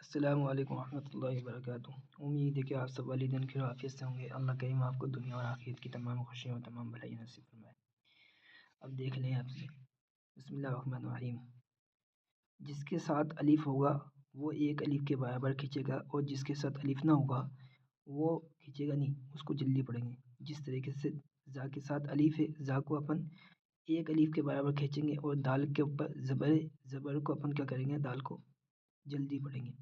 السلام علیکم ورحمۃ اللہ وبرکاتہ۔ امید ہے کہ آپ سب والدین خیر و عافیت سے ہوں گے۔ اللہ کریم آپ کو دنیا اور آخرت کی تمام خوشیوں اور تمام بھلائی نصیب فرمائے۔ اب دیکھ لیں آپ سے، بسم اللہ الرحمن الرحیم۔ جس کے ساتھ الف ہوگا وہ ایک الف کے برابر کھینچے گا، اور جس کے ساتھ الف نہ ہوگا وہ کھینچے گا نہیں، اس کو جلدی پڑھیں گے۔ جس طریقے سے زا کے ساتھ الف ہے، زا کو اپن ایک الف کے برابر کھینچیں گے، اور دال کے اوپر زبر کو اپن کیا کریں گے، دال کو جلدی پڑھیں گے۔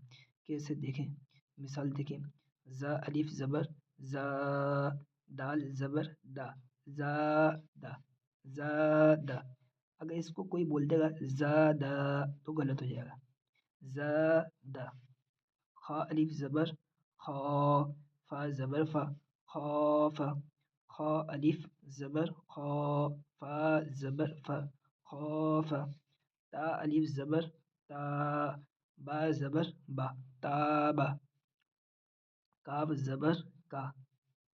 کیسے دیکھیں، مثال دیکھیں، زا الف زبر زا، دال زبر دا، زا دا۔ اگر اس کو کوئی بول دے گا زادا تو غلط ہو جائے گا۔ زادا۔ خا الف زبر خا، فا زبر فا، خوفا۔ خا الف زبر خا، فا زبر فا، خوفا۔ تا الف زبر تا، با زبر با، تابا۔ کاف زبر کا،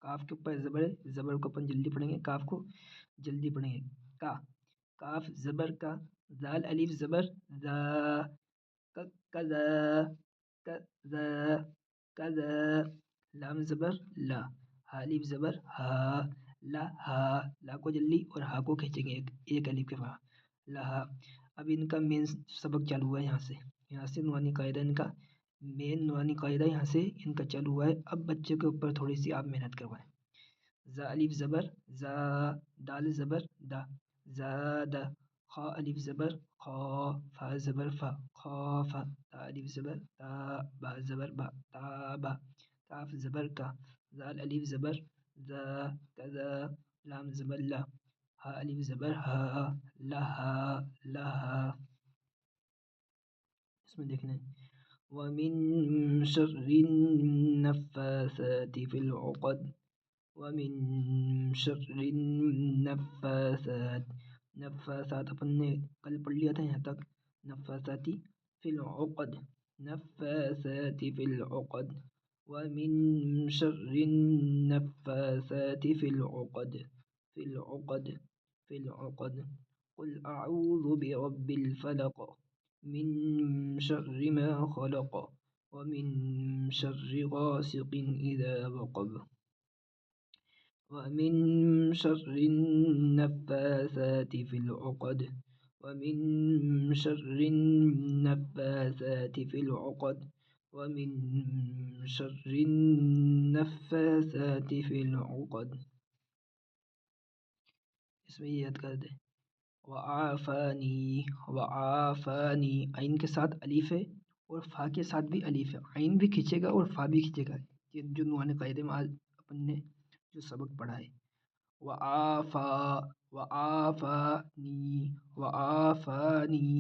کاف کے اوپر زبر ہے، زبر کو اپن جلدی پڑھیں گے، کاف کو جلدی پڑھیں گے، کا۔ کاف زبر کا، دال الف زبر دا، کذا کذا کذا۔ لام زبر لا، ہا الف زبر ہا، لا ہا، لا کو جلدی اور ہا کو کھینچیں گے ایک الف کے بعد، لہا۔ اب ان کا مین سبق چالو ہوا ہے، یہاں سے نورانی قاعدہ، ان کا مین نورانی قاعدہ یہاں سے ان کا چالو ہوا ہے۔ اب بچے کے اوپر تھوڑی سی آپ محنت کروائیں۔ زا الف زبر زا، دال زبر دا، زادا۔ خا الف زبر خا، فا زبر فا، خوفا۔ تا الف زبر تا، با زبر با، تابا۔ کاف زبر کا، زال الف زبر زا، کذا۔ لام زبر لا، ہا الف زبر ہا، لہا لہا۔ اس میں دیکھنا ہے، وَمِن شَرِّ النَّفَّاثَاتِ فِي الْعُقَدِ، وَمِن شَرِّ النَّفَّاثَاتِ۔ نفاثات اپن نے کل پڑھ لیا تھا یہاں تک، نفاثاتی فی العقد، نفاثات فی العقد، وَمِن شَرِّ النَّفَّاثَاتِ فِي الْعُقَدِ، فِي الْعُقَدِ، فِي الْعُقَدِ۔ قُلْ أَعُوذُ بِرَبِّ الْفَلَقِ، مِن شَرِّ مَا خَلَقَ، وَمِن شَرِّ غَاسِقٍ إِذَا وَقَبَ، وَمِن شَرِّ النَّفَّاثَاتِ فِي الْعُقَدِ، وَمِن شَرِّ النَّفَّاثَاتِ فِي الْعُقَدِ، وَمِن شَرِّ النَّفَّاثَاتِ فِي الْعُقَدِ۔ اس میں یہ یاد کر دیں، وعافانی، وعافانی، عین کے ساتھ الف ہے اور فا کے ساتھ بھی الف ہے، عین بھی کھینچے گا اور فا بھی کھینچے گا، یہ جو نورانی قاعدے میں آج اپن نے جو سبق پڑھا ہے۔ وعافا، وعافانی، وعافانی،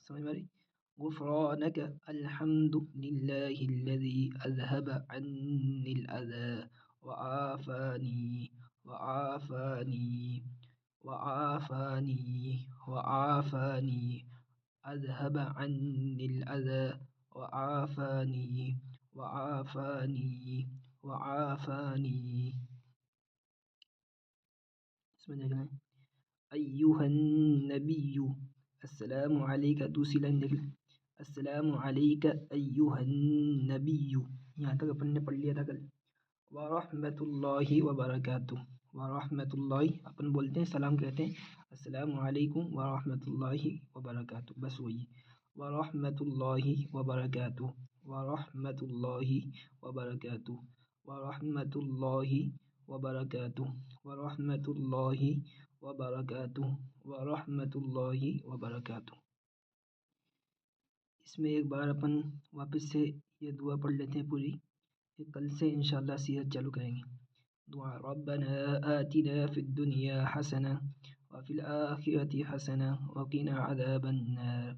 سمجھ میں آ رہی؟ غفرانک الحمد للہ الذی اذهب عنی الاذى، وعافانی، وعافانی، وعافانی، وعافانی، اذهب عنی الاذى، وعافانی، وعافانی، وعافانی۔ اس میں دیکھنا ہے، ایہا النبی، السلام علیکہ، دوسری لائن دیکھ لیں، السلام علیکہ ایہا النبی، یہاں تک اپن نے پڑھ لیا تھا کل۔ ورحمۃ اللہ وبرکاتہ، ورحمۃ اللہ اپن بولتے ہیں، سلام کہتے ہیں السلام علیکم ورحمۃ اللہ وبرکاتہ، بس وہی ورحمۃ اللہ وبرکاتہ، ورحمۃ اللہ وبرکاتہ، ورحمۃ اللہ وبرکاتہ، ورحمۃ اللہ وبرکاتہ، ورحمۃ اللہ وبرکاتہ۔ اس میں ایک بار اپن واپس سے یہ دعا پڑھ لیتے ہیں پوری، پھر کل سے انشاءاللہ سیرت چالو کریں گے۔ دعا، ربنا آتنا فی الدنیا حسنہ وفی الآخرة حسنہ وقنا عذاب النار،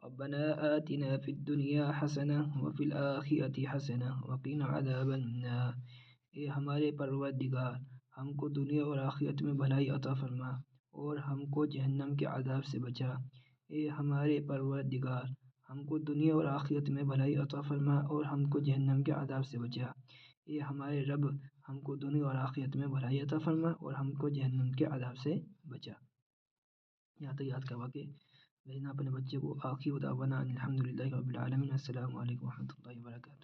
ربنا آتنا فی الدنیا حسنہ وفی الآخرة حسنہ وقنا عذاب النار۔ اے ہمارے پروردگار، ہم کو دنیا اور آخرت میں بھلائی عطا فرما اور ہم کو جہنم کے عذاب سے بچا۔ اے ہمارے پروردگار، ہم کو دنیا اور آخرت میں بھلائی عطا فرما اور ہم کو جہنم کے عذاب سے بچا۔ اے ہمارے رب، ہم کو دنیا اور آخرت میں بھلائی عطا فرما اور ہم کو جہنم کے عذاب سے بچا۔ یہاں تک یاد کروا کے بھیجنا اپنے بچے کو۔ آخر دعوانا ان الحمد للہ رب العالمین۔ السلام علیکم و رحمۃ اللہ وبرکاتہ۔